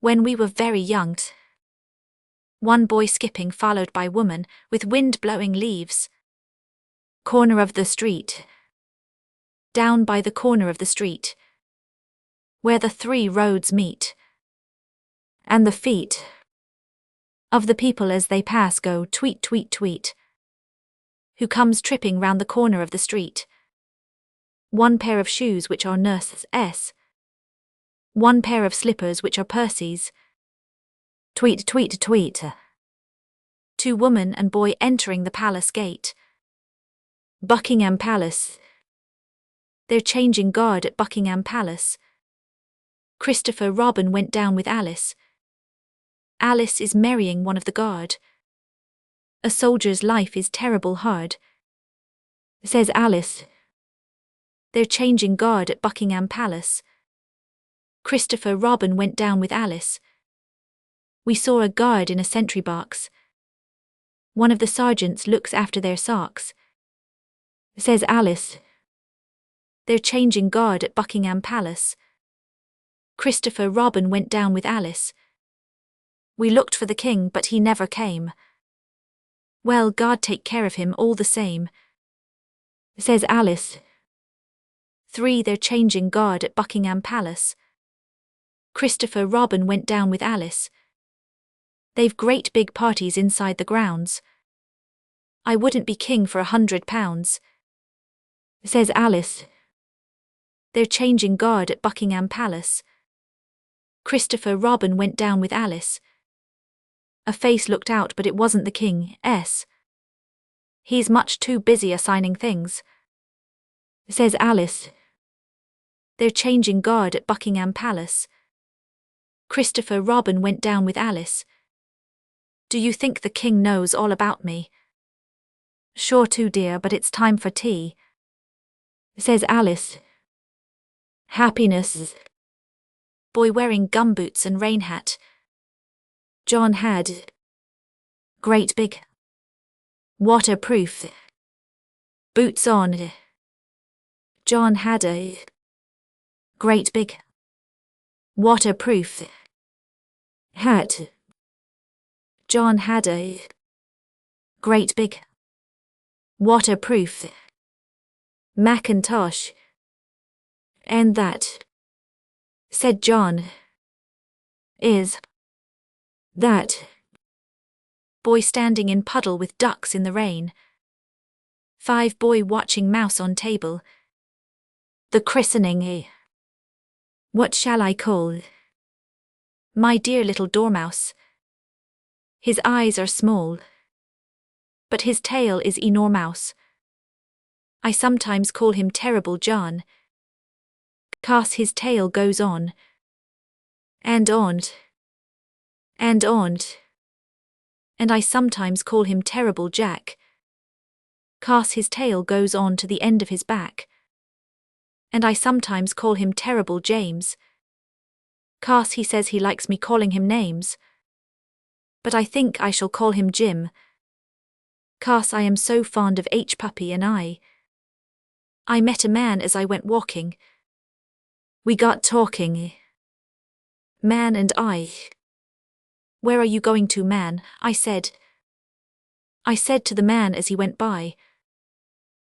When we were very young. One boy skipping followed by woman, with wind blowing leaves. Corner of the street. Down by the corner of the street. Where the three roads meet. And the feet of the people as they pass go tweet tweet tweet. Who comes tripping round the corner of the street. One pair of shoes which are nurse's. One pair of slippers which are Percy's. Tweet tweet tweet. Two woman and boy entering the palace gate. Buckingham Palace. They're changing guard at Buckingham Palace. Christopher Robin went down with Alice. Alice is marrying one of the guard. A soldier's life is terrible hard. Says Alice. They're changing guard at Buckingham Palace. Christopher Robin went down with Alice. We saw a guard in a sentry box. One of the sergeants looks after their socks. Says Alice. They're changing guard at Buckingham Palace. Christopher Robin went down with Alice. We looked for the king, but he never came. Well, God take care of him all the same. Says Alice. 3 They're changing guard at Buckingham Palace. Christopher Robin went down with Alice. They've great big parties inside the grounds. I wouldn't be king for £100. Says Alice. They're changing guard at Buckingham Palace. Christopher Robin went down with Alice. A face looked out, but it wasn't the king's. He's much too busy assigning things. Says Alice. They're changing guard at Buckingham Palace. Christopher Robin went down with Alice. Do you think the king knows all about me? Sure to, dear, but it's time for tea. Says Alice. Happiness. Boy wearing gumboots and rain hat. John had great big waterproof boots on. John had a great big waterproof hat. John had a great big waterproof Macintosh. And that, said John, is that. Boy standing in puddle with ducks in the rain. 5 Boy watching mouse on table. The christening. What shall I call? My dear little dormouse. His eyes are small, but his tail is enormous. I sometimes call him Terrible John, 'cause his tail goes on and on and on. And I sometimes call him Terrible Jack, 'cause his tail goes on to the end of his back. And I sometimes call him Terrible James, 'cause he says he likes me calling him names. But I think I shall call him Jim, 'cause I am so fond of H. Puppy and I met a man as I went walking. We got talking. Man and I. Where are you going to, man? I said. I said to the man as he went by.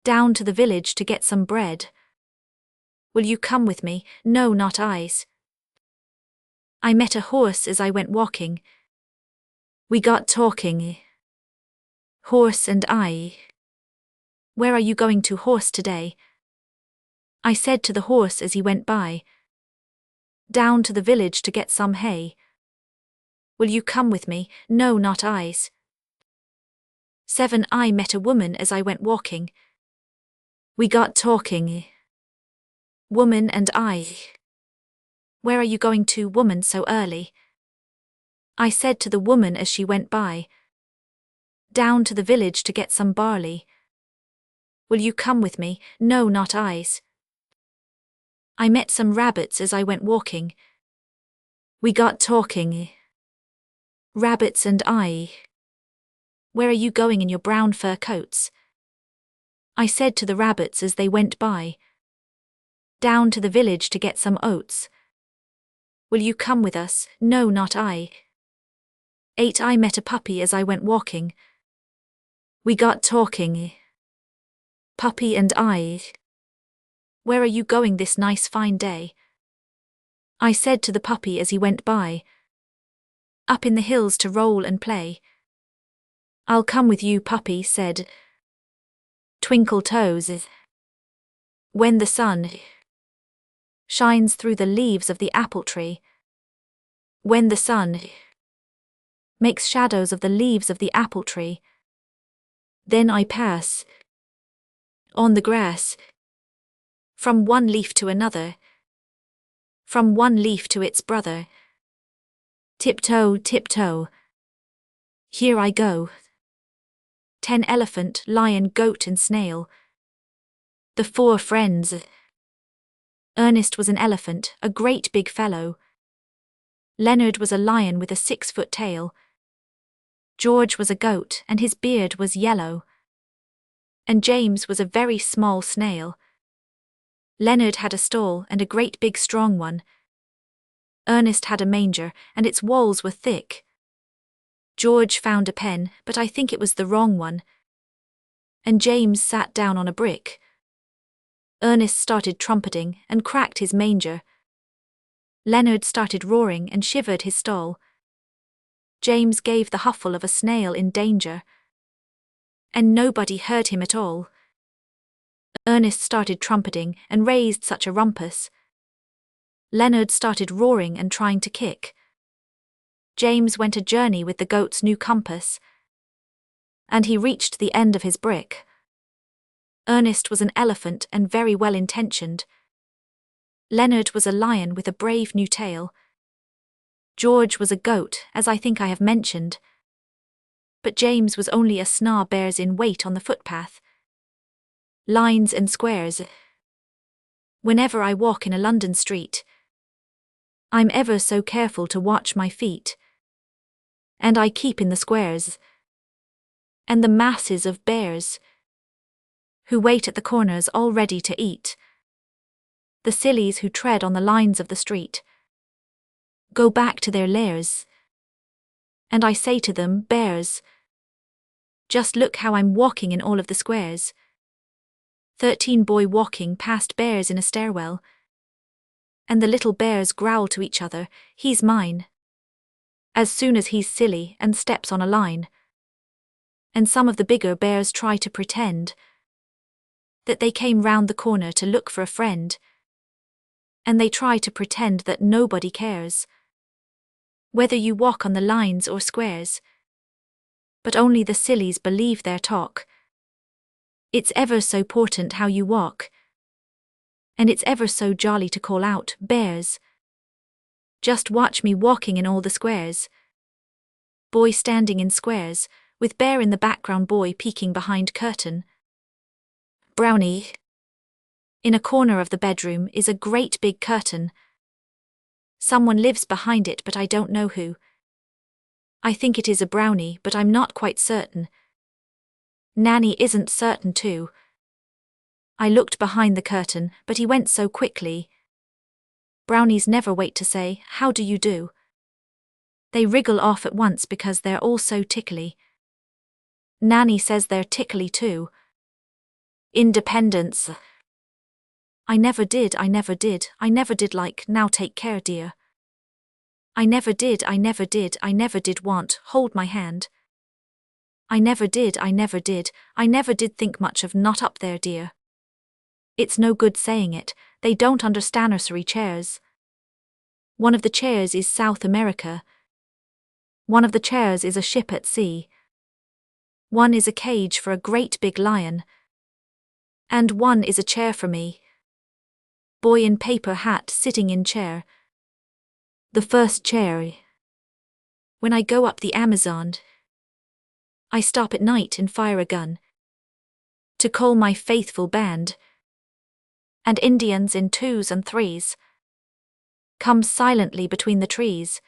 Down to the village to get some bread. Will you come with me? No, not eyes. I met a horse as I went walking. We got talking. Horse and I. Where are you going to, horse, today? I said to the horse as he went by. Down to the village to get some hay. Will you come with me? No, not eyes. 7 I met a woman as I went walking. We got talking. Woman and I. Where are you going to, woman, so early? I said to the woman as she went by. Down to the village to get some barley. Will you come with me? No, not eyes. I met some rabbits as I went walking. We got talking. Rabbits and I. Where are you going in your brown fur coats? I said to the rabbits as they went by. Down to the village to get some oats. Will you come with us? No, not I. 8. I met a puppy as I went walking. We got talking. Puppy and I. Where are you going this nice fine day? I said to the puppy as he went by. Up in the hills to roll and play. I'll come with you, puppy said. Twinkle toes. When the sun shines through the leaves of the apple tree. When the sun makes shadows of the leaves of the apple tree. Then I pass on the grass. From one leaf to another. From one leaf to its brother. Tiptoe, tiptoe. Here I go. 10 elephant, lion, goat and snail. The 4 friends. Ernest was an elephant, a great big fellow. Leonard was a lion with a 6-foot tail. George was a goat, and his beard was yellow. And James was a very small snail. Leonard had a stall, and a great big strong one. Ernest had a manger, and its walls were thick. George found a pen, but I think it was the wrong one. And James sat down on a brick. Ernest started trumpeting, and cracked his manger. Leonard started roaring, and shivered his stall. James gave the huffle of a snail in danger. And nobody heard him at all. Ernest started trumpeting, and raised such a rumpus. Leonard started roaring and trying to kick. James went a journey with the goat's new compass. And he reached the end of his brick. Ernest was an elephant and very well intentioned. Leonard was a lion with a brave new tail. George was a goat, as I think I have mentioned. But James was only a snar bears in weight on the footpath. Lines and squares. Whenever I walk in a London street, I'm ever so careful to watch my feet. And I keep in the squares. And the masses of bears who wait at the corners all ready to eat. The sillies who tread on the lines of the street go back to their lairs. And I say to them, bears, just look how I'm walking in all of the squares. 13 boy walking past bears in a stairwell. And the little bears growl to each other, he's mine. As soon as he's silly and steps on a line. And some of the bigger bears try to pretend that they came round the corner to look for a friend. And they try to pretend that nobody cares whether you walk on the lines or squares. But only the sillies believe their talk. It's ever so important how you walk. And it's ever so jolly to call out, bears. Just watch me walking in all the squares. Boy standing in squares, with bear in the background, boy peeking behind curtain. Brownie. In a corner of the bedroom is a great big curtain. Someone lives behind it, but I don't know who. I think it is a brownie, but I'm not quite certain. Nanny isn't certain too. I looked behind the curtain, but he went so quickly. Brownies never wait to say, how do you do? They wriggle off at once because they're all so tickly. Nanny says they're tickly too. Independence. I never did like, now take care dear. I never did want, hold my hand. I never did think much of not up there dear. It's no good saying it, they don't understand nursery chairs. One of the chairs is South America. One of the chairs is a ship at sea. One is a cage for a great big lion. And one is a chair for me. Boy in paper hat sitting in chair. The first chair. When I go up the Amazon, I stop at night and fire a gun to call my faithful band. And Indians in 2s and 3s come silently between the trees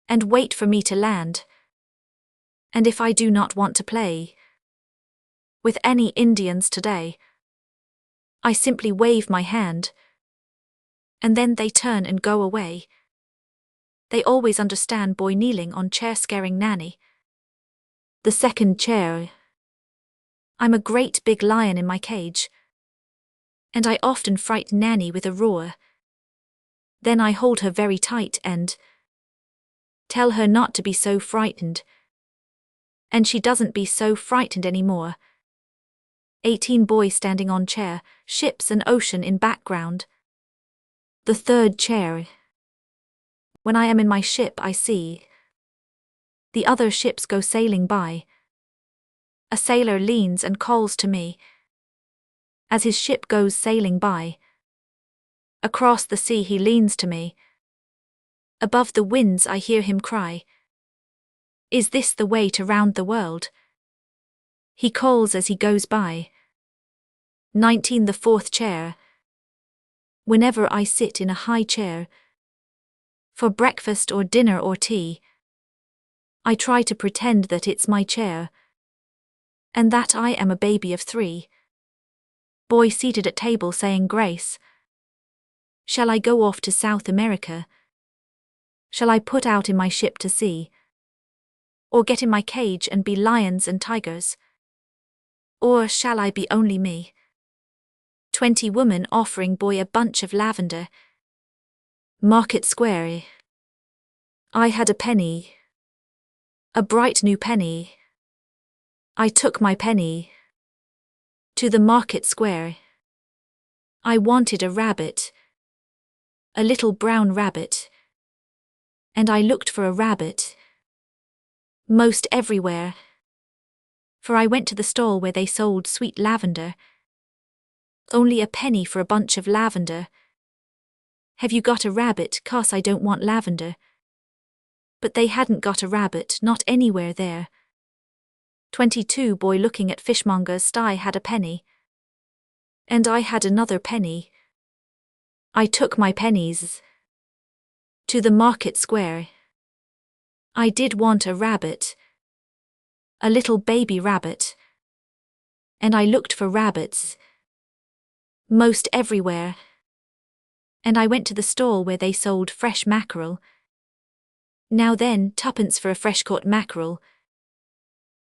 and wait for me to land. And if I do not want to play with any Indians today, I simply wave my hand, and then they turn and go away. They always understand boy kneeling on chair scaring nanny. The second chair. I'm a great big lion in my cage, and I often frighten nanny with a roar. Then I hold her very tight and tell her not to be so frightened. And she doesn't be so frightened anymore. 18 boy standing on chair, ships and ocean in background. The third chair. When I am in my ship I see the other ships go sailing by. A sailor leans and calls to me as his ship goes sailing by. Across the sea he leans to me. Above the winds I hear him cry, "Is this the way to round the world?" He calls as he goes by. 19 The fourth chair. Whenever I sit in a high chair, for breakfast or dinner or tea, I try to pretend that it's my chair, and that I am a baby of 3. Boy seated at table saying grace. Shall I go off to South America? Shall I put out in my ship to sea? Or get in my cage and be lions and tigers? Or shall I be only me? 20 Woman offering boy a bunch of lavender. Market Square. I had a penny. A bright new penny. I took my penny to the market square. I wanted a rabbit, a little brown rabbit, and I looked for a rabbit most everywhere. For I went to the stall where they sold sweet lavender. Only a penny for a bunch of lavender. Have you got a rabbit? 'Cause I don't want lavender. But they hadn't got a rabbit, not anywhere there. 22 Boy looking at fishmonger's sty had a penny. And I had another penny. I took my pennies to the market square. I did want a rabbit, a little baby rabbit, and I looked for rabbits most everywhere. And I went to the stall where they sold fresh mackerel. Now then, 2pence for a fresh caught mackerel.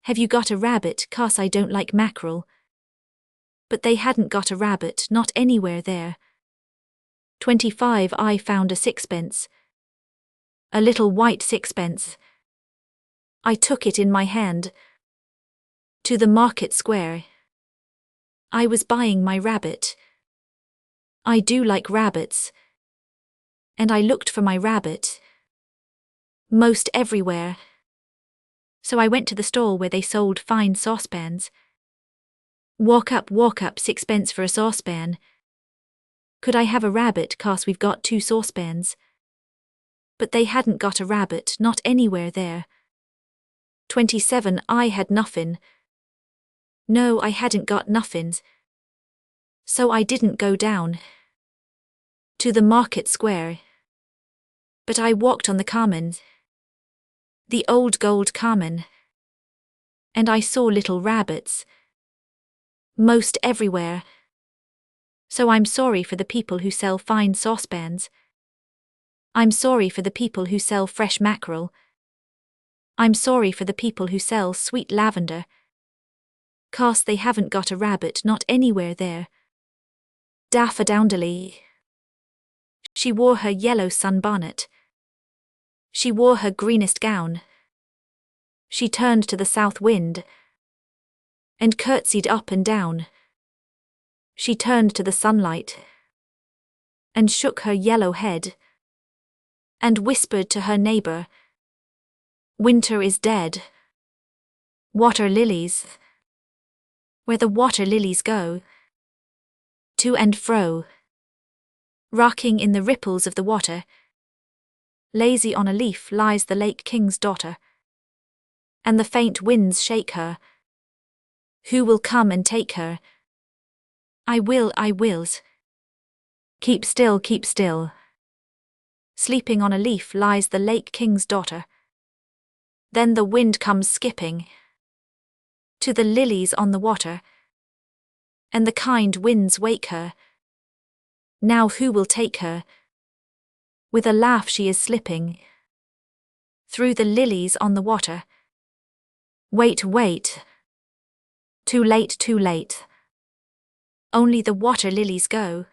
Have you got a rabbit? 'Cause I don't like mackerel. But they hadn't got a rabbit, not anywhere there. 25 I found a 6pence. A little white 6pence. I took it in my hand to the market square. I was buying my rabbit. I do like rabbits. And I looked for my rabbit most everywhere. So I went to the stall where they sold fine saucepans. Walk up, 6pence for a saucepan. Could I have a rabbit? 'Cause we've got 2 saucepans. But they hadn't got a rabbit, not anywhere there. 27 I had nuffin. No, I hadn't got nuffins. So I didn't go down to the market square. But I walked on the common, the old gold common. And I saw little rabbits most everywhere. So I'm sorry for the people who sell fine saucepans. I'm sorry for the people who sell fresh mackerel. I'm sorry for the people who sell sweet lavender. 'Cause they haven't got a rabbit, not anywhere there. Daffodowndily. She wore her yellow sunbonnet. She wore her greenest gown. She turned to the south wind and curtsied up and down. She turned to the sunlight and shook her yellow head and whispered to her neighbor, "Winter is dead. Water lilies, where the water lilies go, to and fro, rocking in the ripples of the water. Lazy on a leaf lies the lake king's daughter, and the faint winds shake her. Who will come and take her? I wills. Keep still, keep still. Sleeping on a leaf lies the lake king's daughter. Then the wind comes skipping to the lilies on the water, and the kind winds wake her. Now who will take her? With a laugh she is slipping through the lilies on the water. Wait, wait. Too late, too late. Only the water lilies go.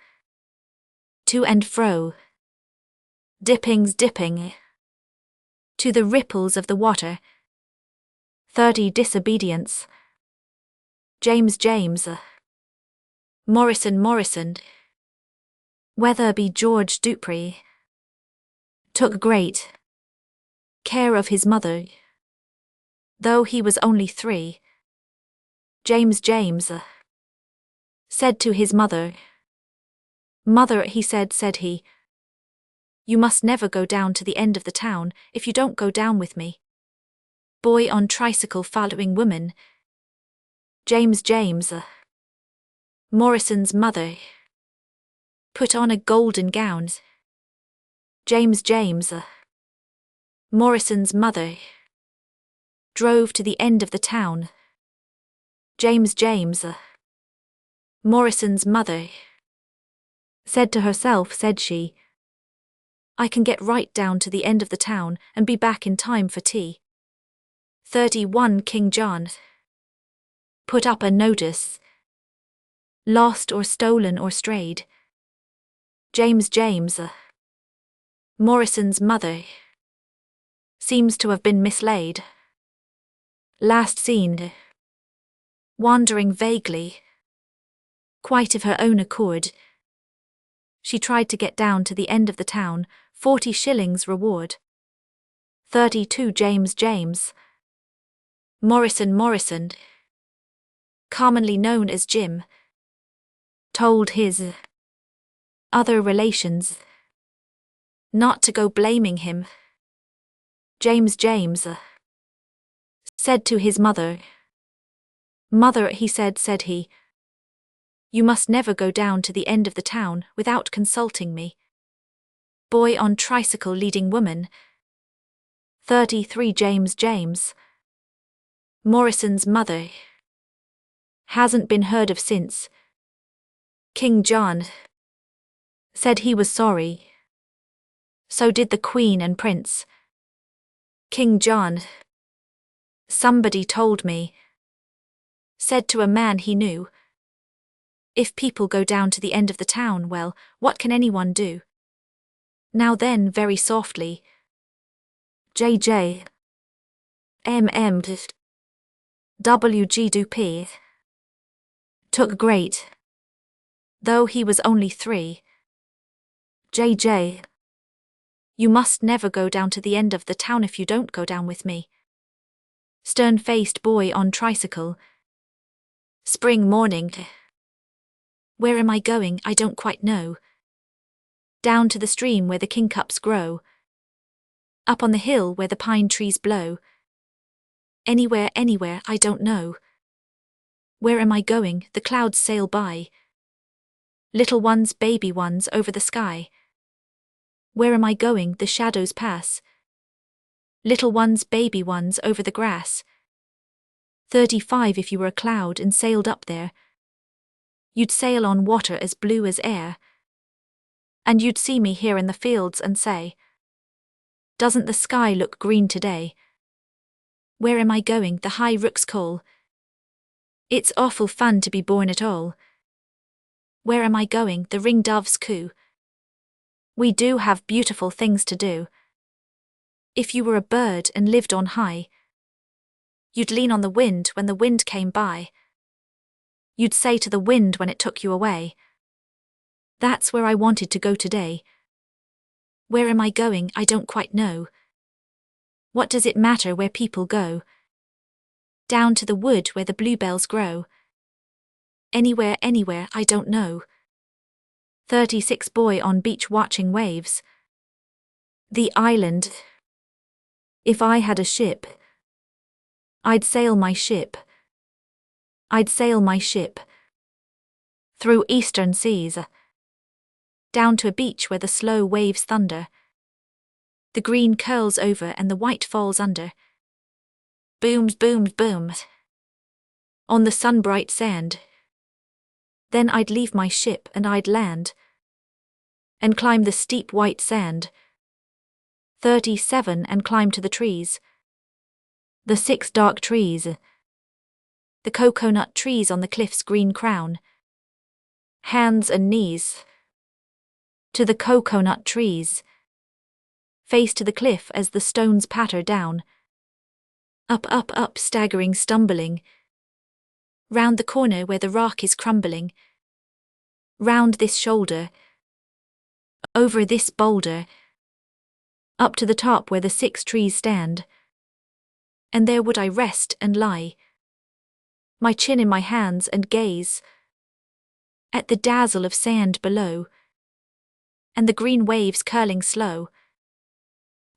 To and fro. Dippings, dipping. To the ripples of the water. 30 disobedience. James, James. Morrison, Morrison. Weatherby, George Dupree. Took great care of his mother, though he was only 3. James, James. Said to his mother. Mother, he said he. You must never go down to the end of the town if you don't go down with me. Boy on tricycle following woman. James, James. Morrison's mother. Put on a golden gown. James, James. Morrison's mother. Drove to the end of the town. James, James. Morrison's mother. Said to herself, said she, I can get right down to the end of the town and be back in time for tea. 31 King John. Put up a notice. Lost or stolen or strayed. James, James. Morrison's mother. Seems to have been mislaid. Last seen. Wandering vaguely. Quite of her own accord. She tried to get down to the end of the town, 40 shillings reward. 32 James, James. Morrison, Morrison. Commonly known as Jim. Told his other relations not to go blaming him. James, James. Said to his mother. Mother, he said he. You must never go down to the end of the town without consulting me. Boy on tricycle leading woman. 33 James, James. Morrison's mother. Hasn't been heard of since. King John. Said he was sorry. So did the Queen and Prince. King John. Somebody told me. Said to a man he knew. If people go down to the end of the town, well, what can anyone do? Now then, very softly. J.J. M.M. W.G. Dupee. Took great. Though he was only 3. J.J. You must never go down to the end of the town if you don't go down with me. Stern-faced boy on tricycle. Spring morning. Where am I going? I don't quite know. Down to the stream where the kingcups grow. Up on the hill where the pine trees blow. Anywhere, anywhere, I don't know. Where am I going? The clouds sail by. Little ones, baby ones, over the sky. Where am I going? The shadows pass. Little ones, baby ones, over the grass. 35 if you were a cloud and sailed up there. You'd sail on water as blue as air. And you'd see me here in the fields and say, doesn't the sky look green today? Where am I going? The high rooks call. It's awful fun to be born at all. Where am I going? The ringdoves coo. We do have beautiful things to do. If you were a bird and lived on high, you'd lean on the wind when the wind came by. You'd say to the wind when it took you away, that's where I wanted to go today. Where am I going? I don't quite know. What does it matter where people go? Down to the wood where the bluebells grow. Anywhere, anywhere, I don't know. 36 boy on beach watching waves. The island. If I had a ship, I'd sail my ship. I'd sail my ship. Through eastern seas. Down to a beach where the slow waves thunder. The green curls over and the white falls under. Booms, booms, booms. On the sun-bright sand. Then I'd leave my ship and I'd land. And climb the steep white sand. 37 and climb to the trees. The 6 dark trees. The coconut trees on the cliff's green crown. Hands and knees. To the coconut trees. Face to the cliff as the stones patter down. Up, up, up, staggering, stumbling. Round the corner where the rock is crumbling. Round this shoulder. Over this boulder. Up to the top where the 6 trees stand. And there would I rest and lie, my chin in my hands and gaze at the dazzle of sand below, and the green waves curling slow,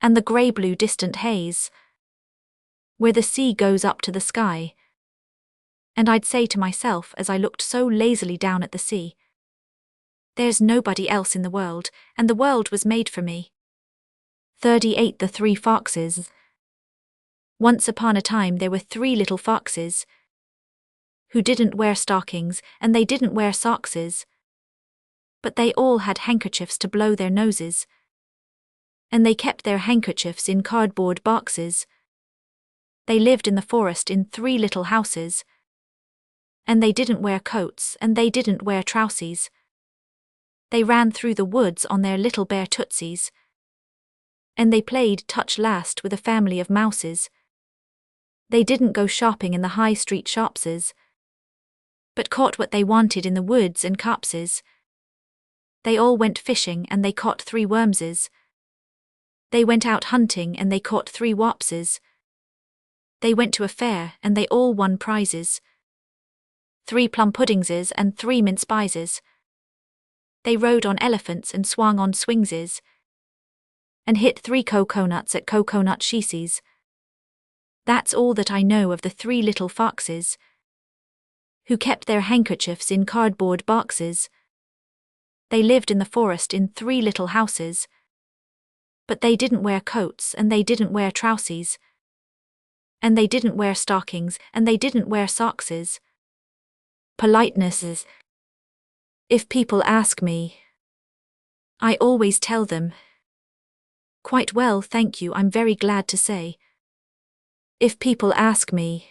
and the grey-blue distant haze, where the sea goes up to the sky. And I'd say to myself as I looked so lazily down at the sea, there's nobody else in the world, and the world was made for me. 38 The 3 Foxes. Once upon a time there were 3 little foxes who didn't wear stockings and they didn't wear sockses, but they all had handkerchiefs to blow their noses, and they kept their handkerchiefs in cardboard boxes. They lived in the forest in 3 little houses, and they didn't wear coats and they didn't wear trousies. They ran through the woods on their little bare tootsies, and they played touch last with a family of mouses. They didn't go shopping in the high street shopses, but caught what they wanted in the woods and copses. They all went fishing and they caught 3 wormses. They went out hunting and they caught 3 wopses. They went to a fair and they all won prizes. 3 plum puddingses and 3 mince pieses. They rode on elephants and swung on swingses, and hit 3 coconuts at coconut sheeses. That's all that I know of the 3 little foxes who kept their handkerchiefs in cardboard boxes. They lived in the forest in 3 little houses, but they didn't wear coats and they didn't wear trousies, and they didn't wear stockings and they didn't wear sockses. Politenesses. If people ask me, I always tell them, quite well, thank you, I'm very glad to say. If people ask me,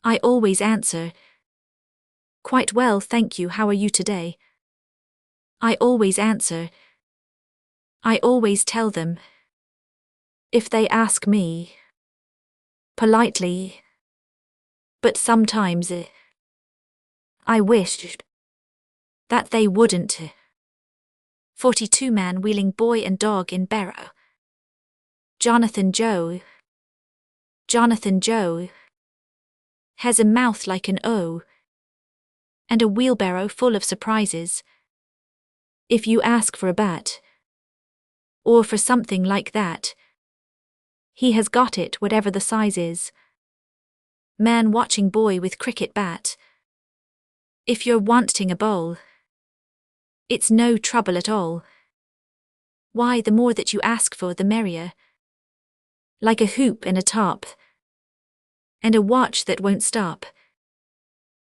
I always answer, quite well, thank you, how are you today? I always answer. I always tell them. If they ask me, politely, but sometimes I wished that they wouldn't. 42 Man wheeling boy and dog in barrow. Jonathan Joe has a mouth like an O, and a wheelbarrow full of surprises. If you ask for a bat, or for something like that, he has got it, whatever the size is. Man watching boy with cricket bat. If you're wanting a bowl, it's no trouble at all. Why, the more that you ask for, the merrier. Like a hoop and a top, and a watch that won't stop,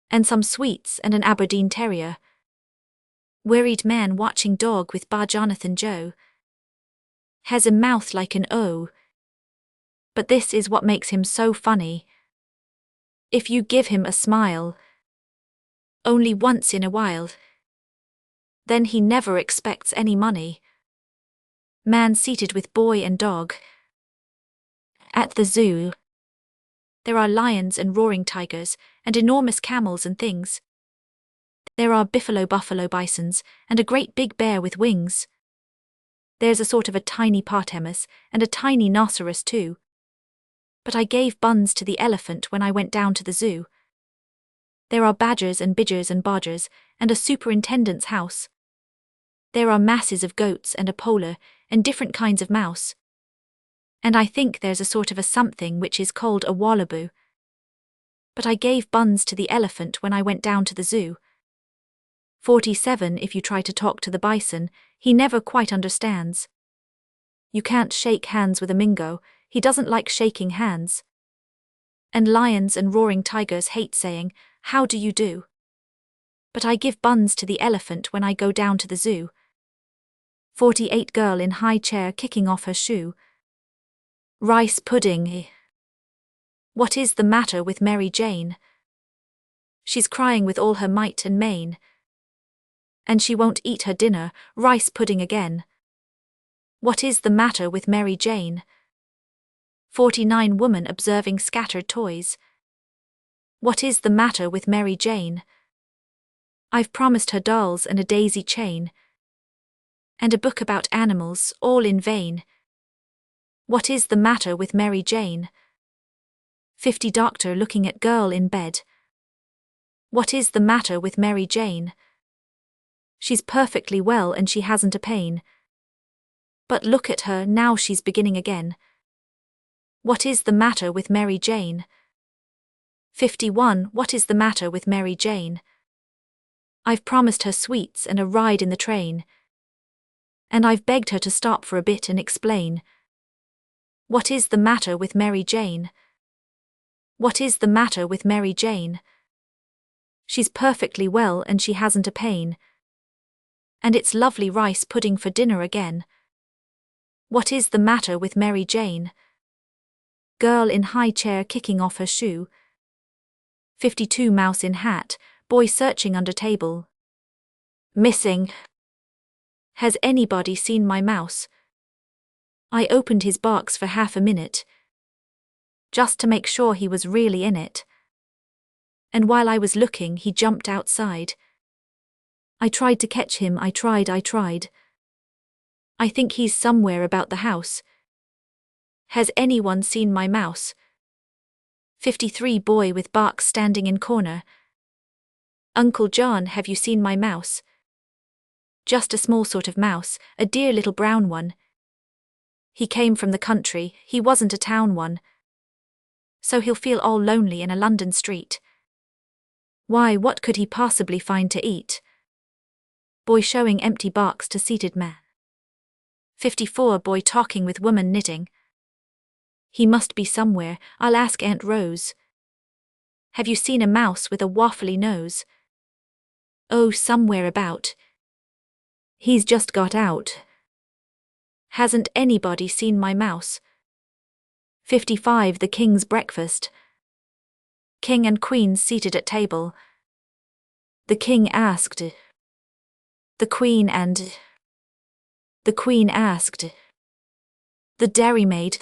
and some sweets and an Aberdeen terrier. Worried man watching dog with Bar Jonathan Joe has a mouth like an O, but this is what makes him so funny. If you give him a smile, only once in a while, then he never expects any money. Man seated with boy and dog. At the zoo, there are lions and roaring tigers, and enormous camels and things. There are buffalo bisons, and a great big bear with wings. There's a sort of a tiny partemus, and a tiny rhinoceros too. But I gave buns to the elephant when I went down to the zoo. There are badgers and bidgers and bodgers, and a superintendent's house. There are masses of goats and a polar, and different kinds of mouse. And I think there's a sort of a something which is called a wallaboo. But I gave buns to the elephant when I went down to the zoo. 47 If you try to talk to the bison, he never quite understands. You can't shake hands with a mingo, he doesn't like shaking hands. And lions and roaring tigers hate saying, how do you do? But I give buns to the elephant when I go down to the zoo. 48 Girl in high chair kicking off her shoe. Rice pudding. What is the matter with Mary Jane? She's crying with all her might and main. And she won't eat her dinner, rice pudding again. What is the matter with Mary Jane? 49 Woman observing scattered toys. What is the matter with Mary Jane? I've promised her dolls and a daisy chain. And a book about animals, all in vain. What is the matter with Mary Jane? 50 Doctor looking at girl in bed. What is the matter with Mary Jane? She's perfectly well and she hasn't a pain. But look at her, now she's beginning again. What is the matter with Mary Jane? 51 What is the matter with Mary Jane? I've promised her sweets and a ride in the train. And I've begged her to stop for a bit and explain. What is the matter with Mary Jane? What is the matter with Mary Jane? She's perfectly well and she hasn't a pain. And it's lovely rice pudding for dinner again. What is the matter with Mary Jane? Girl in high chair kicking off her shoe. 52 Mouse in hat, boy searching under table. Missing. Has anybody seen my mouse? I opened his box for half a minute, just to make sure he was really in it. And while I was looking, he jumped outside. I tried to catch him, I tried. I think he's somewhere about the house. Has anyone seen my mouse? 53 Boy with box standing in corner. Uncle John, have you seen my mouse? Just a small sort of mouse, a dear little brown one. He came from the country, he wasn't a town one. So he'll feel all lonely in a London street. Why, what could he possibly find to eat? Boy showing empty box to seated man. 54 Boy talking with woman knitting. He must be somewhere, I'll ask Aunt Rose. Have you seen a mouse with a waffly nose? Oh, somewhere about. He's just got out. Hasn't anybody seen my mouse? 55 The King's breakfast. King and Queen seated at table. The King asked. The Queen and. The Queen asked. The dairymaid.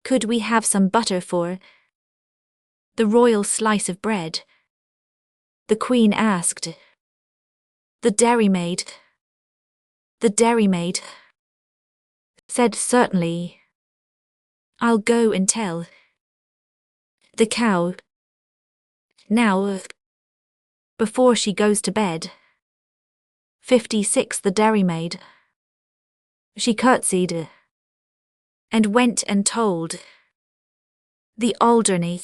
Could we have some butter for the royal slice of bread? The Queen asked. The dairymaid. The dairymaid said certainly. I'll go and tell the cow now before she goes to bed. 56 The dairymaid. She curtsied and went and told the Alderney.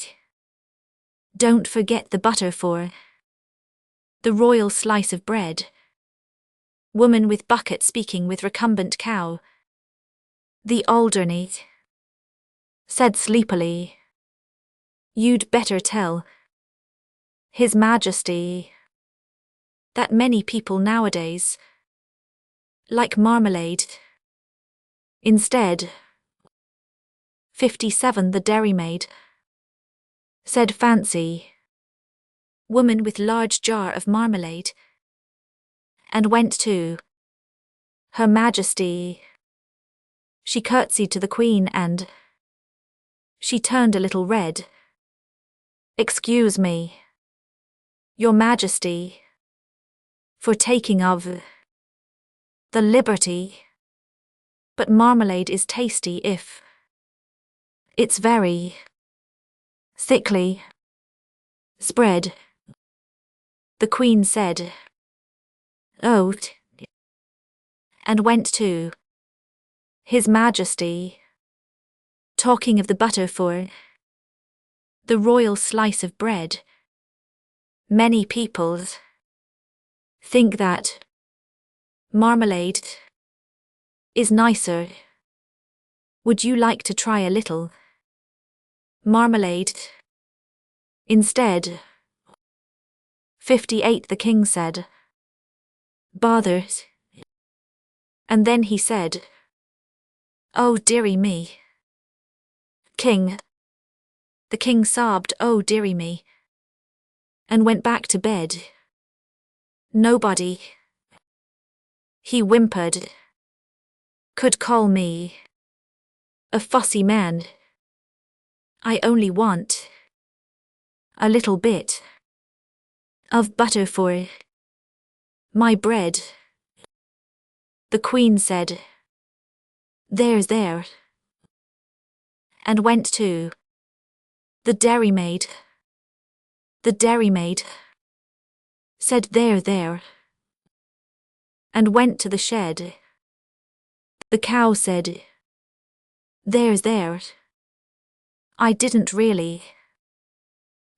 Don't forget the butter for the royal slice of bread. Woman with bucket speaking with recumbent cow. The Alderney said sleepily. You'd better tell His Majesty that many people nowadays like marmalade instead. 57 The dairymaid said fancy. Woman with large jar of marmalade and went to Her Majesty. She curtsied to the Queen and she turned a little red. Excuse me, Your Majesty, for taking of the liberty, but marmalade is tasty if it's very thickly spread. The Queen said, oh, and went to His Majesty, talking of the butter for the royal slice of bread. Many people think that marmalade is nicer. Would you like to try a little marmalade instead? 58 The King said, bother And then he said, "Oh dearie me. King." The king sobbed, "Oh dearie me," and went back to bed. Nobody, he whimpered, could call me a fussy man. I only want a little bit of butter for my bread. The queen said, "There's there," and went to the dairymaid. The dairymaid said, "There, there," and went to the shed. The cow said, "There's there. I didn't really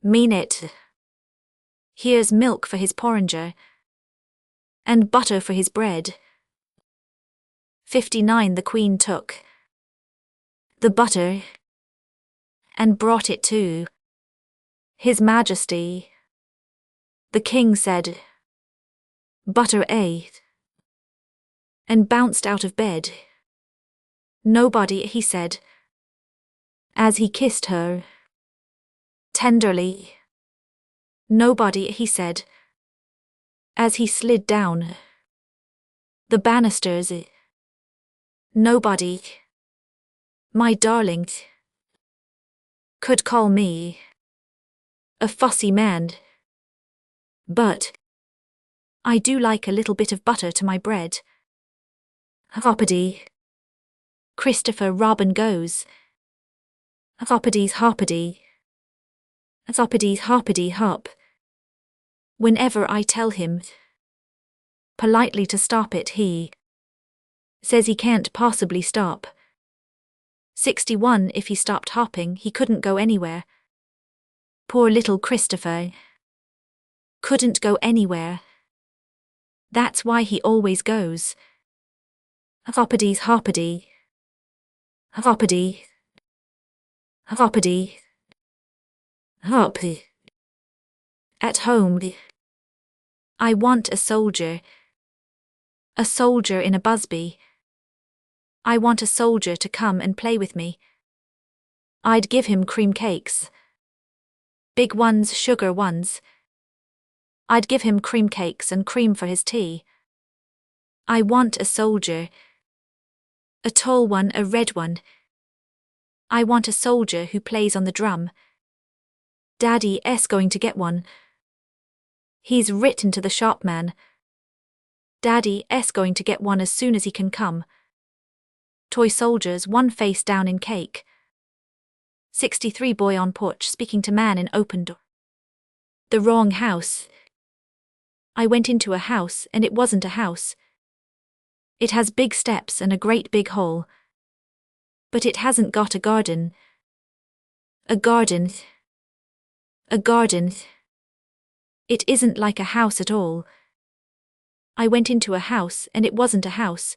mean it. Here's milk for his porringer, and butter for his bread." 59 The queen took the butter and brought it to his majesty. The king said, "Butter, eh?" and bounced out of bed. "Nobody," he said, as he kissed her tenderly. "Nobody," he said, as he slid down the banisters. "Nobody, my darling, could call me a fussy man. But I do like a little bit of butter to my bread." Hoppity. Christopher Robin goes. Hoppity's hoppity. Hoppity's hoppity hop. Whenever I tell him politely to stop it, he says he can't possibly stop. 61 If he stopped hopping, he couldn't go anywhere. Poor little Christopher couldn't go anywhere. That's why he always goes. Hoppity's hoppity. Hoppity. Hoppity. Hop. At home. I want a soldier. A soldier in a busby. I want a soldier to come and play with me. I'd give him cream cakes. Big ones, sugar ones. I'd give him cream cakes and cream for his tea. I want a soldier. A tall one, a red one. I want a soldier who plays on the drum. Daddy's going to get one. He's written to the shopman. Daddy's going to get one as soon as he can come. Toy soldiers, one face down in cake. 63 Boy on porch speaking to man in open door. The wrong house. I went into a house and it wasn't a house. It has big steps and a great big hall. But it hasn't got a garden. A garden. A garden. It isn't like a house at all. I went into a house and it wasn't a house.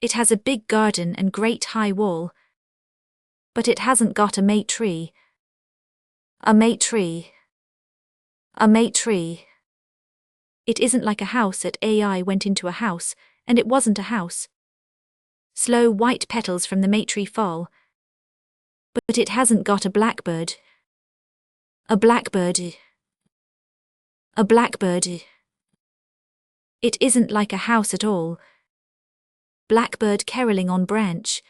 It has a big garden and great high wall. But it hasn't got a mate tree. A mate tree. A mate tree. It isn't like a house at I went into a house and it wasn't a house. Slow white petals from the mate tree fall. But it hasn't got a blackbird. A blackbird. A blackbird. It isn't like a house at all. Blackbird caroling on branch.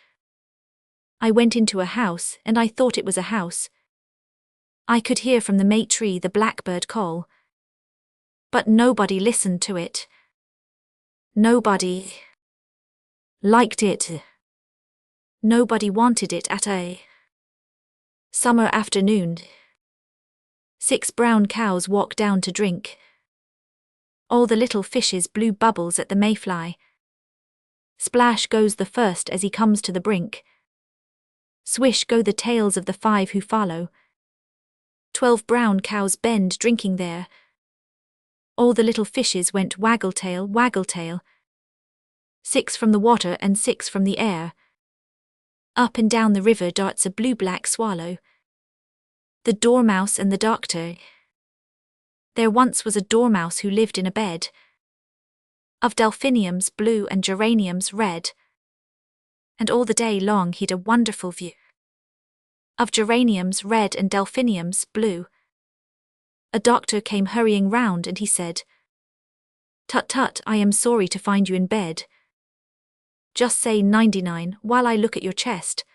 I went into a house and I thought it was a house. I could hear from the mate tree the blackbird call. But nobody listened to it. Nobody liked it. Nobody wanted it at a summer afternoon. 6 brown cows walked down to drink. All the little fishes blew bubbles at the mayfly. Splash goes the first as he comes to the brink. Swish go the tails of the 5 who follow. 12 brown cows bend drinking there. All the little fishes went waggle-tail, waggle-tail. 6 from the water and 6 from the air. Up and down the river darts a blue-black swallow. The dormouse and the doctor. There once was a dormouse who lived in a bed. of delphiniums blue and geraniums red. And all the day long he'd a wonderful view of geraniums red and delphiniums blue. A doctor came hurrying round and he said, "Tut tut, I am sorry to find you in bed. Just say 99 while I look at your chest.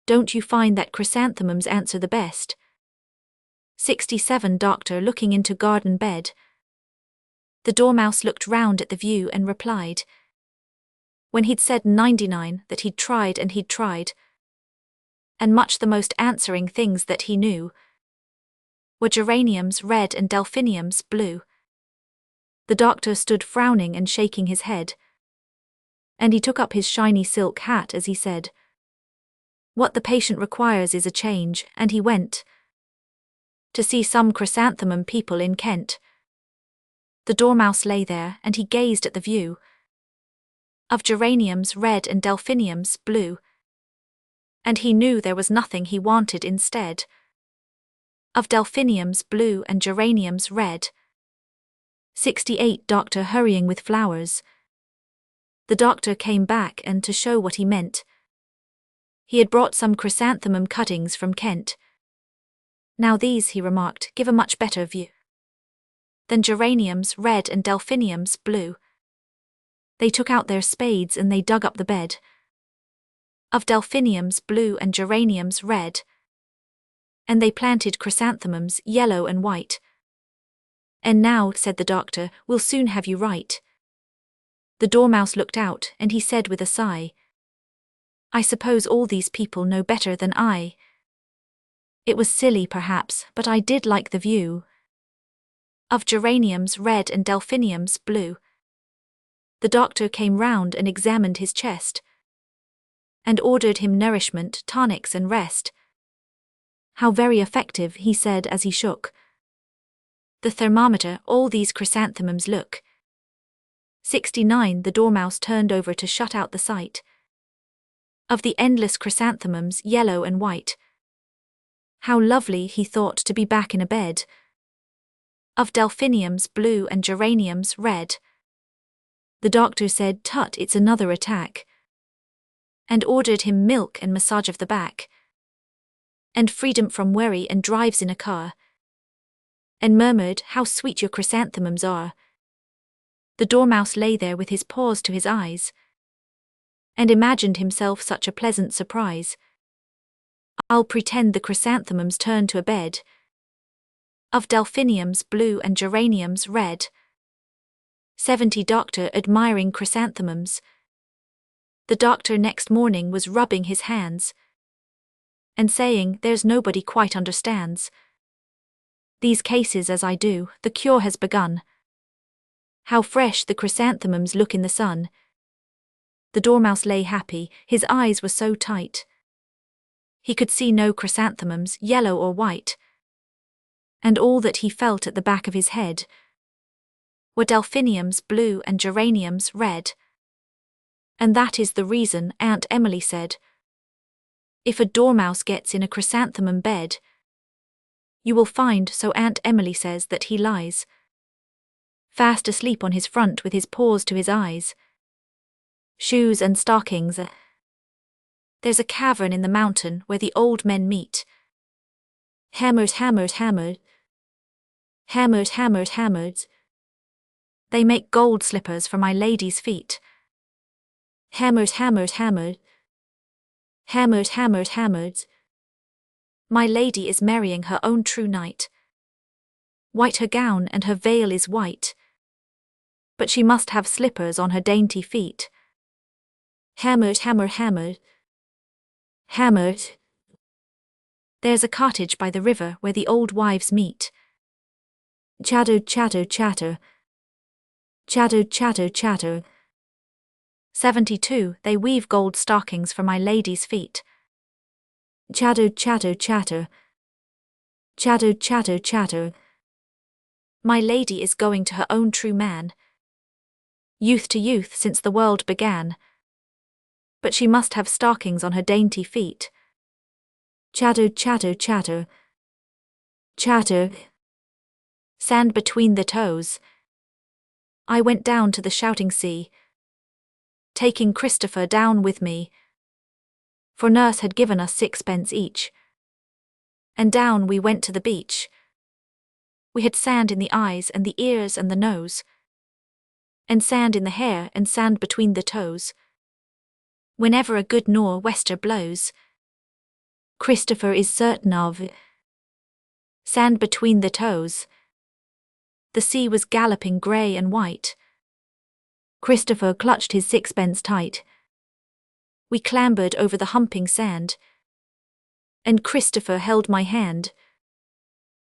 Don't you find that chrysanthemums answer the best?" 67 Doctor looking into garden bed. The dormouse looked round at the view and replied, when he'd said 99, that he'd tried and he'd tried, and much the most answering things that he knew were geraniums red and delphiniums blue. The doctor stood frowning and shaking his head, and he took up his shiny silk hat as he said, "What the patient requires is a change," and he went to see some chrysanthemum people in Kent. The dormouse lay there and he gazed at the view of geraniums red and delphiniums blue, and he knew there was nothing he wanted instead of delphiniums blue and geraniums red. 68 Doctor hurrying with flowers. The doctor came back and to show what he meant, he had brought some chrysanthemum cuttings from Kent. "Now these," he remarked, "give a much better view than geraniums red and delphiniums blue." They took out their spades and they dug up the bed of delphiniums blue and geraniums red, and they planted chrysanthemums yellow and white. "And now," said the doctor, "we'll soon have you right." The dormouse looked out and he said with a sigh, "I suppose all these people know better than I. It was silly perhaps, but I did like the view of geraniums red and delphiniums blue." The doctor came round and examined his chest, and ordered him nourishment, tonics and rest. "How very effective," he said as he shook the thermometer, "all these chrysanthemums look." 69 The dormouse turned over to shut out the sight of the endless chrysanthemums yellow and white. How lovely, he thought, to be back in a bed of delphiniums blue and geraniums red. The doctor said, "Tut, it's another attack," and ordered him milk and massage of the back, and freedom from worry and drives in a car, and murmured, "How sweet your chrysanthemums are." The dormouse lay there with his paws to his eyes, and imagined himself such a pleasant surprise. "I'll pretend the chrysanthemums turn to a bed of delphiniums blue and geraniums red." 70 Doctor admiring chrysanthemums. The doctor next morning was rubbing his hands and saying, "There's nobody quite understands these cases as I do, the cure has begun. How fresh the chrysanthemums look in the sun." The dormouse lay happy, his eyes were so tight he could see no chrysanthemums, yellow or white, and all that he felt at the back of his head were delphiniums blue and geraniums red. "And that is the reason," Aunt Emily said, "if a dormouse gets in a chrysanthemum bed, you will find, so Aunt Emily says, that he lies fast asleep on his front with his paws to his eyes. Shoes and stockings. There's a cavern in the mountain where the old men meet. Hammers, hammers, hammers. Hammers, hammers, hammers. They make gold slippers for my lady's feet. Hammers, hammers, hammers. Hammers, hammers, hammers. My lady is marrying her own true knight. White her gown and her veil is white, but she must have slippers on her dainty feet. Hammers, hammer, hammer. Hammers. There's a cottage by the river where the old wives meet. Chatter, chatter, chatter. Chatter, chatter, chatter. 72 They weave gold stockings for my lady's feet. Chatter, chatter, chatter. Chatter, chatter, chatter. My lady is going to her own true man. Youth to youth since the world began. But she must have stockings on her dainty feet. Chatter, chatter, chatter. Chatter. Sand between the toes. I went down to the shouting sea, taking Christopher down with me, for nurse had given us 6 pence each. And down we went to the beach. We had sand in the eyes and the ears and the nose, and sand in the hair and sand between the toes. Whenever a good nor-wester blows, Christopher is certain of sand between the toes. The sea was galloping grey and white. Christopher clutched his 6 pence tight. We clambered over the humping sand, and Christopher held my hand.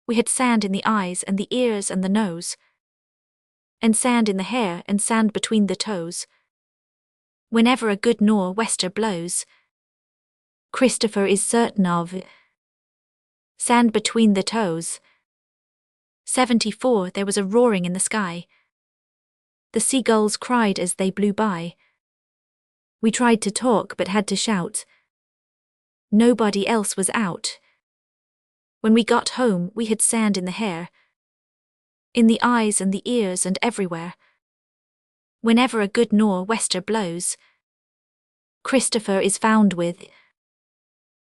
We had sand in the eyes and the ears and the nose, and sand in the hair and sand between the toes. Whenever a good nor-wester blows, Christopher is certain of sand between the toes. 74 There was a roaring in the sky. The seagulls cried as they blew by. We tried to talk but had to shout. Nobody else was out. When we got home we had sand in the hair, in the eyes and the ears and everywhere. Whenever a good nor-wester blows, Christopher is found with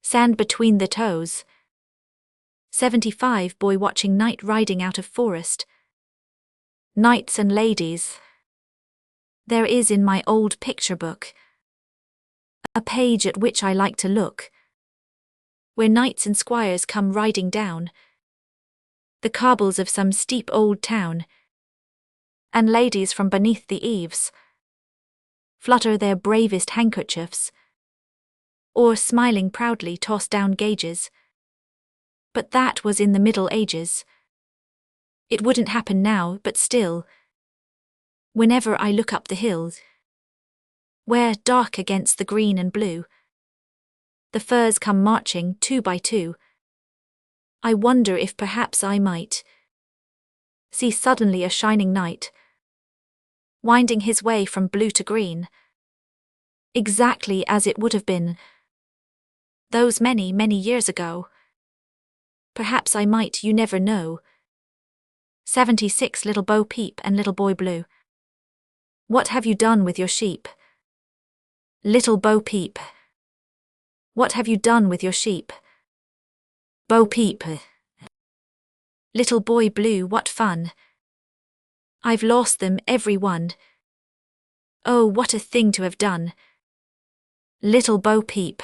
sand between the toes. 75 Boy watching night riding out of forest. Knights and ladies. There is in my old picture book a page at which I like to look, where knights and squires come riding down the cobbles of some steep old town, and ladies from beneath the eaves flutter their bravest handkerchiefs, or smiling proudly toss down gauges. But that was in the Middle Ages. It wouldn't happen now, but still, whenever I look up the hills, where, dark against the green and blue, the firs come marching 2 by 2, I wonder if perhaps I might see suddenly a shining knight, winding his way from blue to green, exactly as it would have been those many, many years ago. Perhaps I might, you never know. 76 Little Bo Peep and Little Boy Blue. What have you done with your sheep? Little Bo Peep. What have you done with your sheep? Bo Peep. Little Boy Blue, what fun. I've lost them, every one. Oh, what a thing to have done. Little Bo Peep.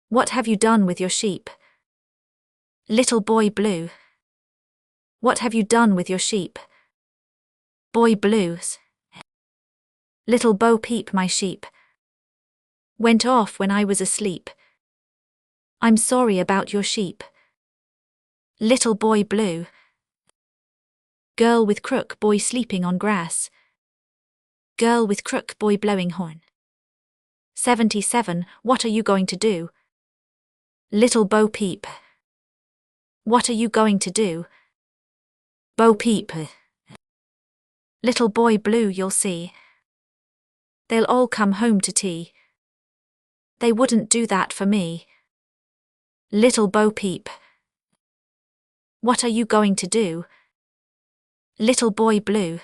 What have you done with your sheep? Little Boy Blue. What have you done with your sheep? Boy Blues. Little Bo Peep, my sheep went off when I was asleep. I'm sorry about your sheep. Little Boy Blue. Girl with crook, boy sleeping on grass. Girl with crook, boy blowing horn. 77 What are you going to do? Little Bo Peep. What are you going to do? Bo Peep. Little Boy Blue, you'll see. They'll all come home to tea. They wouldn't do that for me. Little Bo Peep. What are you going to do? Little Boy Blue.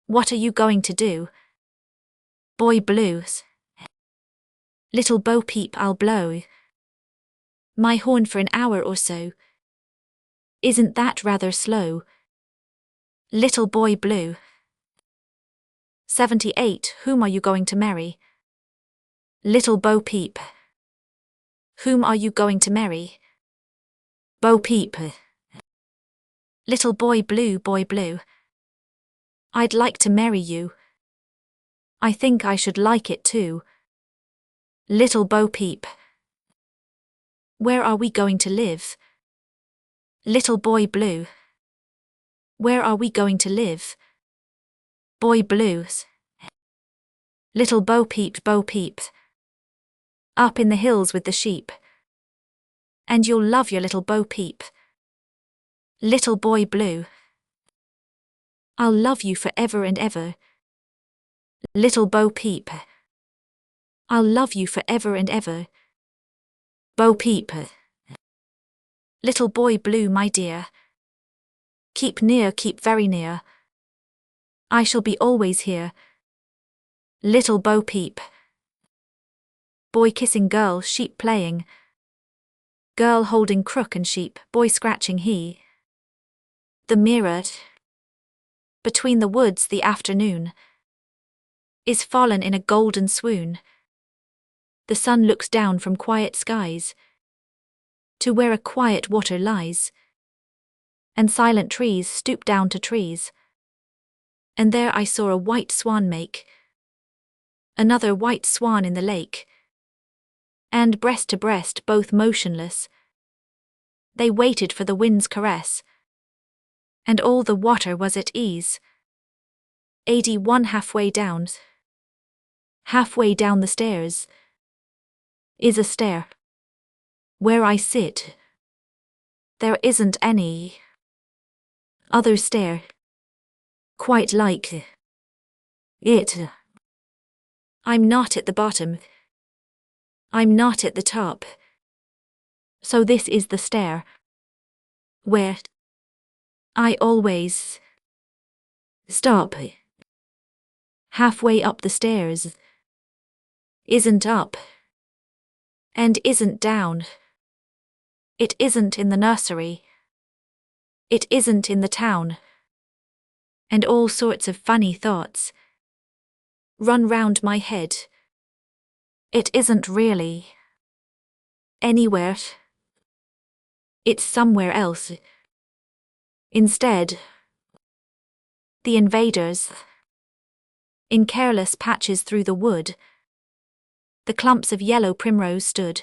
What are you going to do? Boy Blues. Little Bo Peep, I'll blow my horn for an hour or so. Isn't that rather slow? Little Boy Blue. 78 Whom are you going to marry? Little Bo Peep. Whom are you going to marry? Bo Peep. Little Boy Blue, Boy Blue. I'd like to marry you. I think I should like it too. Little Bo Peep. Where are we going to live? Little Boy Blue. Where are we going to live? Boy Blues. Little Bo Peep, Bo Peep. Up in the hills with the sheep. And you'll love your little Bo Peep. Little Boy Blue. I'll love you forever and ever. Little Bo Peep. I'll love you forever and ever. Bo Peep. Little Boy Blue, my dear. Keep near, keep very near. I shall be always here. Little Bo Peep. Boy kissing girl, sheep playing. Girl holding crook and sheep, boy scratching he. The mirror. Between the woods the afternoon is fallen in a golden swoon. The sun looks down from quiet skies to where a quiet water lies, and silent trees stoop down to trees. And there I saw a white swan make another white swan in the lake, and breast to breast both motionless, they waited for the wind's caress, and all the water was at ease. 81 halfway down the stairs is a stair. Where I sit, there isn't any other stair quite like it. I'm not at the bottom, I'm not at the top, so this is the stair where I always stop. Halfway up the stairs isn't up and isn't down. It isn't in the nursery. It isn't in the town. And all sorts of funny thoughts run round my head. It isn't really anywhere. It's somewhere else. Instead, the invaders, in careless patches through the wood, the clumps of yellow primrose stood,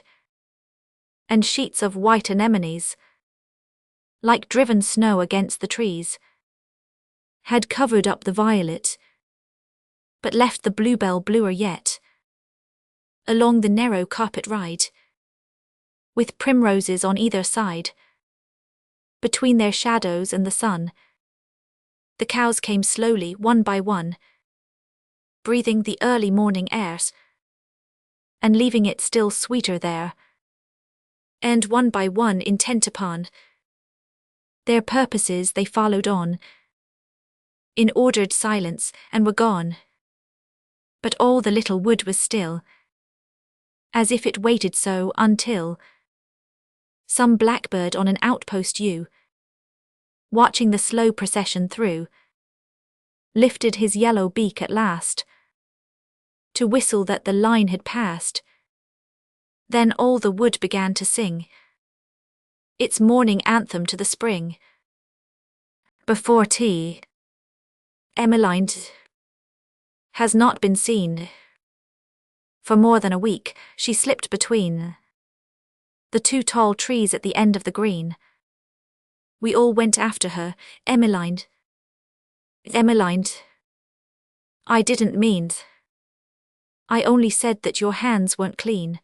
and sheets of white anemones, like driven snow against the trees, had covered up the violet, but left the bluebell bluer yet, along the narrow carpet ride, with primroses on either side. Between their shadows and the sun, the cows came slowly, one by one, breathing the early morning airs, and leaving it still sweeter there, and one by one intent upon their purposes they followed on, in ordered silence, and were gone. But all the little wood was still, as if it waited so until some blackbird on an outpost yew, watching the slow procession through, lifted his yellow beak at last, to whistle that the line had passed. Then all the wood began to sing its morning anthem to the spring. Before tea, Emmeline has not been seen. For more than a week, she slipped between the two tall trees at the end of the green. We all went after her. Emmeline, I didn't mean. I only said that your hands weren't clean.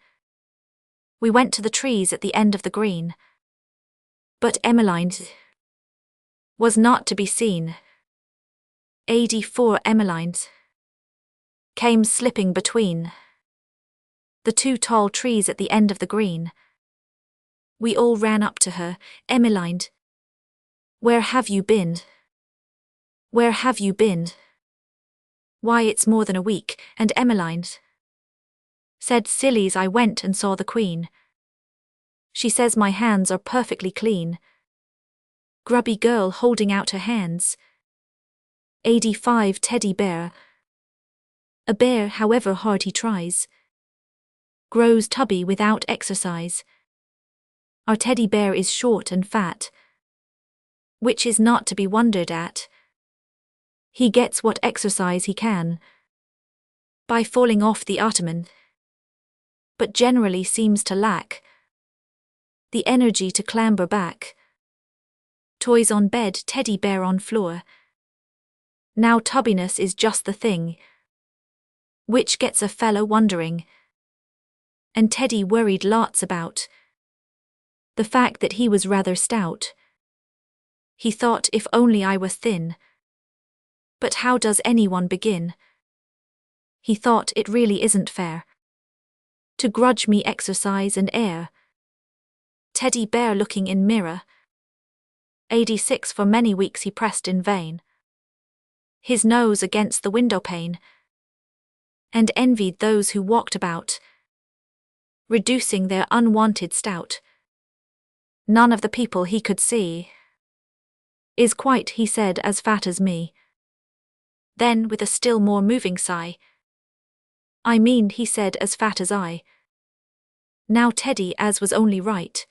We went to the trees at the end of the green. But Emmeline was not to be seen. 84 Emmeline came slipping between the two tall trees at the end of the green. We all ran up to her. Emmeline, where have you been? Where have you been? Why, it's more than a week. And Emmeline said, sillies, I went and saw the Queen. She says my hands are perfectly clean. Grubby girl holding out her hands. 85 teddy bear. A bear, however hard he tries, grows tubby without exercise. Our teddy bear is short and fat, which is not to be wondered at. He gets what exercise he can by falling off the ottoman, but generally seems to lack the energy to clamber back. Toys on bed, teddy bear on floor. Now tubbiness is just the thing which gets a fellow wondering. And Teddy worried lots about the fact that he was rather stout. He thought, if only I were thin. But how does anyone begin? He thought, it really isn't fair to grudge me exercise and air. Teddy bear looking in mirror. 86 For many weeks he pressed in vain. his nose against the window pane, and envied those who walked about, reducing their unwanted stout. None of the people he could see is quite, he said, as fat as me. Then, with a still more moving sigh, I mean, he said, as fat as I. Now Teddy, as was only right,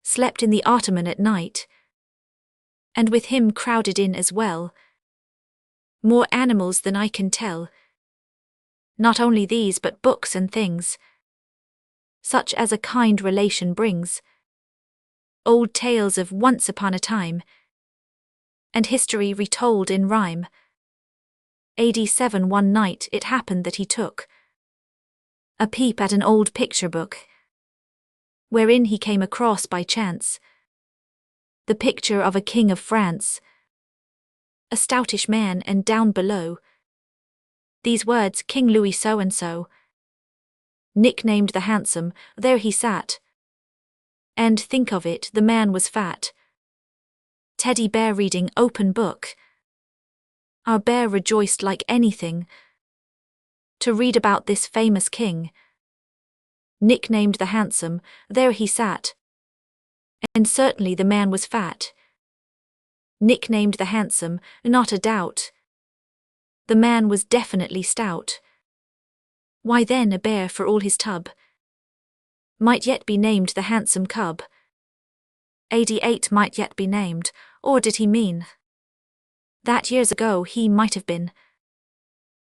slept in the ottoman at night, and with him crowded in as well more animals than I can tell. Not only these, but books and things, such as a kind relation brings, old tales of once upon a time, and history retold in rhyme. AD 7 one night it happened that he took a peep at an old picture book, wherein he came across by chance the picture of a king of France, a stoutish man, and down below these words, King Louis so-and-so, nicknamed the Handsome. There he sat, and think of it, the man was fat. Teddy Bear reading open book. Our bear rejoiced like anything to read about this famous king, nicknamed the Handsome. There he sat, and certainly the man was fat, nicknamed the Handsome, not a doubt. The man was definitely stout. Why then a bear, for all his tub, might yet be named the handsome cub. AD 8 might yet be named, or did he mean that years ago he might have been?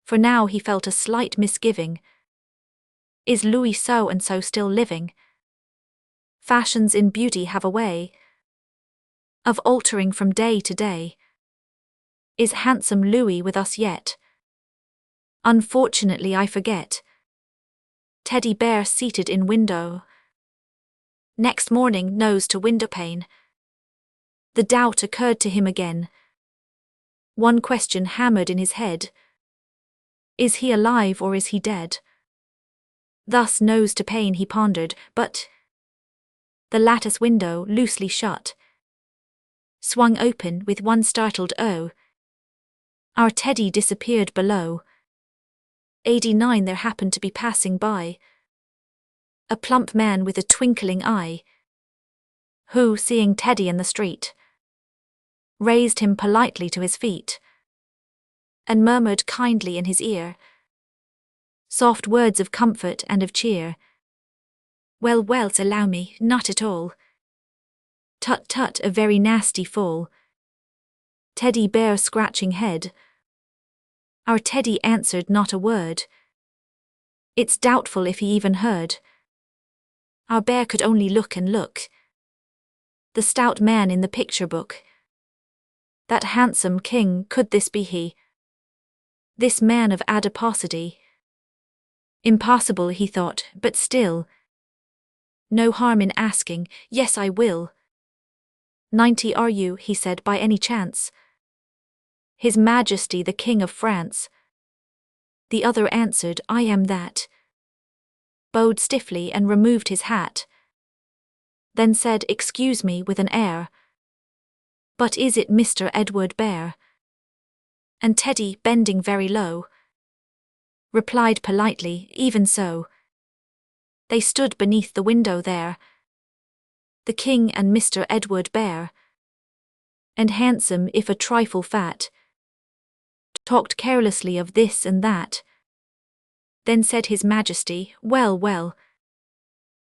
For now he felt a slight misgiving. Is Louis so-and-so still living? Fashions in beauty have a way of altering from day to day. Is handsome Louis with us yet? Unfortunately I forget. Teddy Bear seated in window. Next morning, nose to window pane, the doubt occurred to him again. One question hammered in his head. Is he alive or is he dead? Thus nose to pane he pondered, but the lattice window, loosely shut, swung open with one startled "oh." Our Teddy disappeared below. AD 9 there happened to be passing by a plump man with a twinkling eye, who, seeing Teddy in the street, raised him politely to his feet, and murmured kindly in his ear soft words of comfort and of cheer. Well, allow me, not at all. Tut tut, a very nasty fall. Teddy Bear scratching head. Our Teddy answered not a word. It's doubtful if he even heard. Our bear could only look and look. The stout man in the picture book, that handsome king, could this be he? This man of adiposity? Impossible, he thought, but still. No harm in asking, yes I will. 90 are you, he said, by any chance? His Majesty the King of France. The other answered, I am that. Bowed stiffly and removed his hat. Then said, excuse me, with an air. But is it Mr. Edward Bear? And Teddy, bending very low, replied politely, even so. They stood beneath the window there, the King and Mr. Edward Bear, and handsome if a trifle fat, talked carelessly of this and that. Then said his Majesty, well,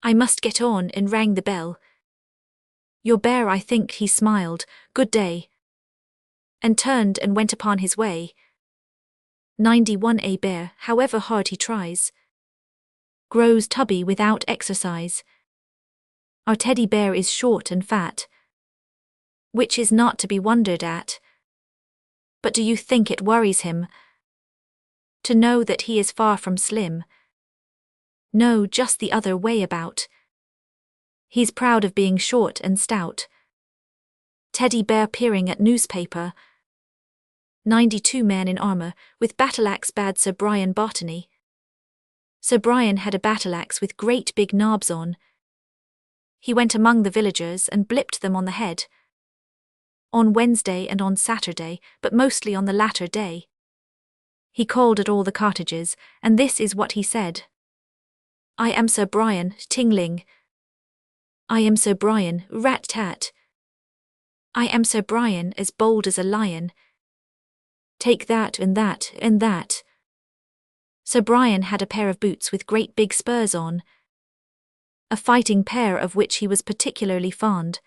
I must get on, and rang the bell. Your bear, I think, he smiled, good day, and turned and went upon his way. 91 a bear, however hard he tries, grows tubby without exercise. Our Teddy Bear is short and fat, which is not to be wondered at. But do you think it worries him to know that he is far from slim? No, just the other way about. He's proud of being short and stout. Teddy Bear peering at newspaper. 92 man in armor, with battle-axe bade Sir Brian botany. Sir Brian had a battle-axe with great big knobs on. He went among the villagers and blipped them on the head. On Wednesday and on Saturday, but mostly on the latter day. He called at all the cottages, and this is what he said. I am Sir Brian, tingling. I am Sir Brian, rat-tat. I am Sir Brian, as bold as a lion. Take that and that and that. Sir Brian had a pair of boots with great big spurs on. A fighting pair of which he was particularly fond.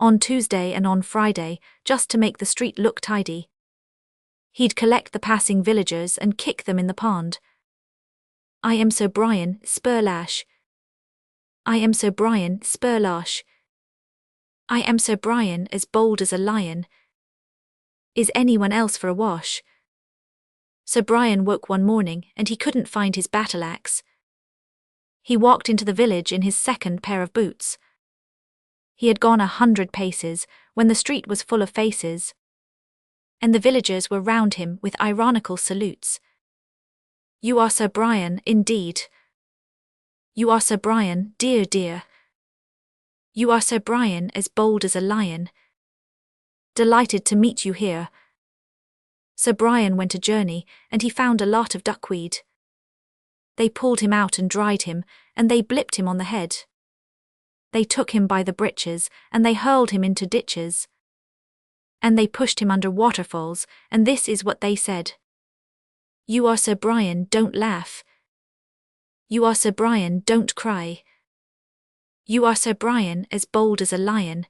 On Tuesday and on Friday, just to make the street look tidy, he'd collect the passing villagers and kick them in the pond. I am Sir Brian, spurlash. I am Sir Brian, spurlash. I am Sir Brian, as bold as a lion. Is anyone else for a wash? Sir Brian woke one morning and he couldn't find his battle-axe. He walked into the village in his second pair of boots. He had gone 100 paces when the street was full of faces, and the villagers were round him with ironical salutes. You are Sir Brian, indeed. You are Sir Brian, dear, dear. You are Sir Brian, as bold as a lion. Delighted to meet you here. Sir Brian went a journey, and he found a lot of duckweed. They pulled him out and dried him, and they blipped him on the head. They took him by the breeches, and they hurled him into ditches. And they pushed him under waterfalls, and this is what they said. You are Sir Brian, don't laugh. You are Sir Brian, don't cry. You are Sir Brian, as bold as a lion.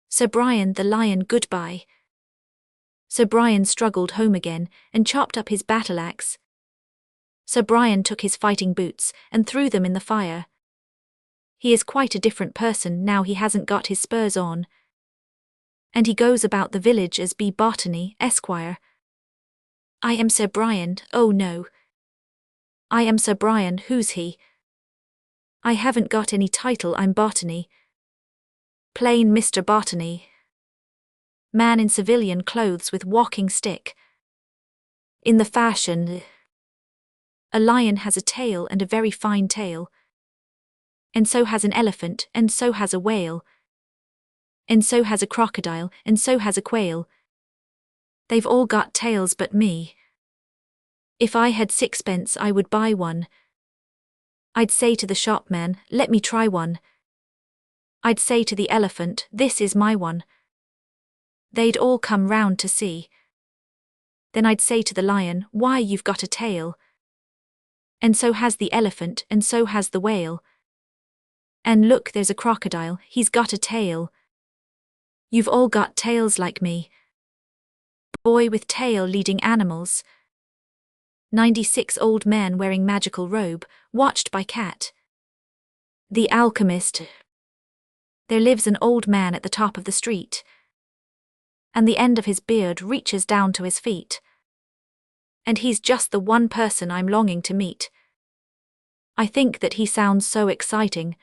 Sir Brian the lion, goodbye. Sir Brian struggled home again, and chopped up his battle-axe. Sir Brian took his fighting boots, and threw them in the fire. He is quite a different person now he hasn't got his spurs on. And he goes about the village as B. Botany, Esquire. I am Sir Brian, oh no. I am Sir Brian, who's he? I haven't got any title, I'm Botany. Plain Mr. Botany. Man in civilian clothes with walking stick. In the fashion. A lion has a tail and a very fine tail. And so has an elephant, and so has a whale. And so has a crocodile, and so has a quail. They've all got tails but me. If I had 6pence I would buy one. I'd say to the shopman, let me try one. I'd say to the elephant, this is my one. They'd all come round to see. Then I'd say to the lion, why, you've got a tail. And so has the elephant, and so has the whale. And look, there's a crocodile, he's got a tail. You've all got tails like me. Boy with tail leading animals. 96 old man wearing magical robe, watched by cat. The alchemist. There lives an old man at the top of the street, and the end of his beard reaches down to his feet. And he's just the one person I'm longing to meet. I think that he sounds so exciting,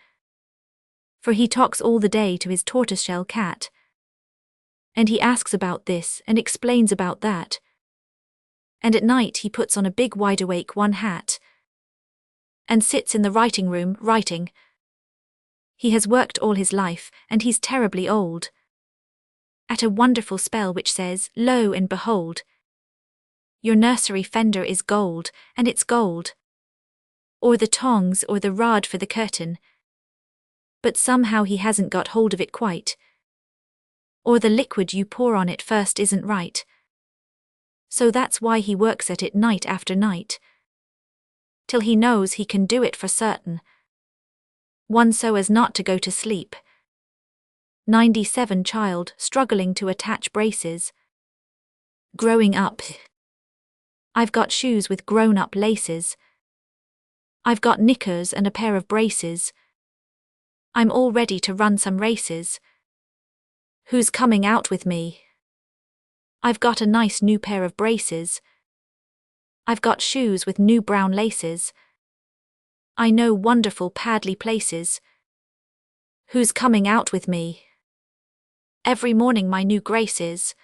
for he talks all the day to his tortoiseshell cat. And he asks about this and explains about that. And at night he puts on a big wide-awake one hat and sits in the writing room writing. He has worked all his life, and he's terribly old. At a wonderful spell which says, lo and behold, your nursery fender is gold, and it's gold. Or the tongs or the rod for the curtain. But somehow he hasn't got hold of it quite. Or the liquid you pour on it first isn't right. So that's why he works at it night after night, till he knows he can do it for certain. One so as not to go to sleep. 97 child struggling to attach braces. Growing up. I've got shoes with grown-up laces. I've got knickers and a pair of braces. I'm all ready to run some races. Who's coming out with me? I've got a nice new pair of braces. I've got shoes with new brown laces. I know wonderful paddly places. Who's coming out with me? Every morning my new graces.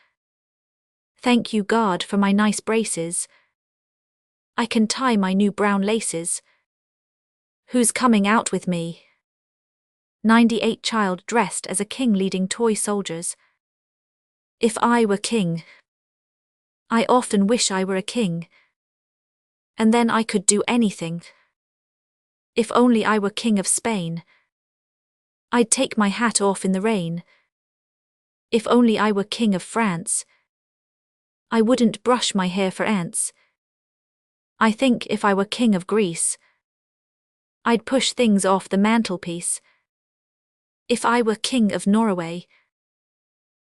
Thank you God for my nice braces. I can tie my new brown laces. Who's coming out with me? 98 Child dressed as a king leading toy soldiers. If I were king. I often wish I were a king. And then I could do anything. If only I were king of Spain. I'd take my hat off in the rain. If only I were king of France. I wouldn't brush my hair for ants. I think if I were king of Greece, I'd push things off the mantelpiece. If I were king of Norway,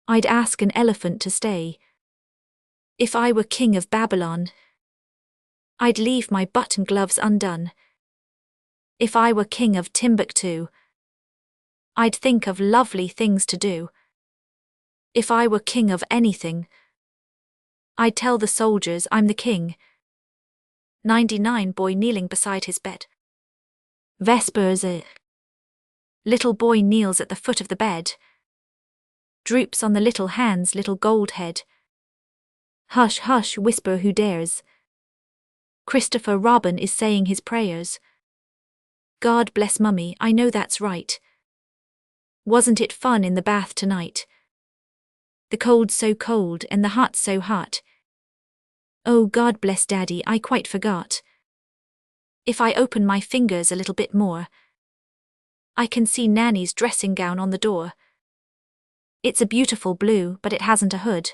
I'd ask an elephant to stay. If I were king of Babylon, I'd leave my button gloves undone. If I were king of Timbuktu, I'd think of lovely things to do. If I were king of anything, I'd tell the soldiers I'm the king. 99 Boy kneeling beside his bed. Vespers. Little boy kneels at the foot of the bed. Droops on the little hands, little gold head. Hush, hush, whisper who dares. Christopher Robin is saying his prayers. God bless Mummy, I know that's right. Wasn't it fun in the bath tonight? The cold so cold and the hot so hot. Oh, God bless Daddy, I quite forgot. If I open my fingers a little bit more, I can see Nanny's dressing gown on the door. It's a beautiful blue, but it hasn't a hood.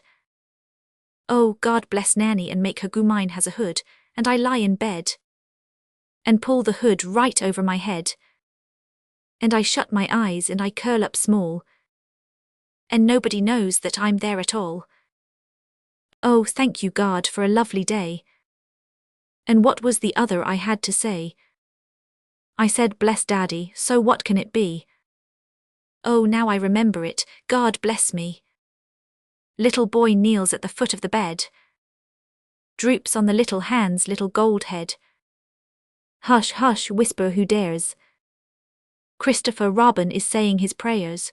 Oh, God bless Nanny and make her go mine has a hood, and I lie in bed and pull the hood right over my head. And I shut my eyes and I curl up small, and nobody knows that I'm there at all. Oh, thank you God for a lovely day. And what was the other I had to say? I said bless Daddy, so what can it be? Oh, now I remember it, God bless me. Little boy kneels at the foot of the bed. Droops on the little hands, little gold head. Hush, hush, whisper who dares. Christopher Robin is saying his prayers.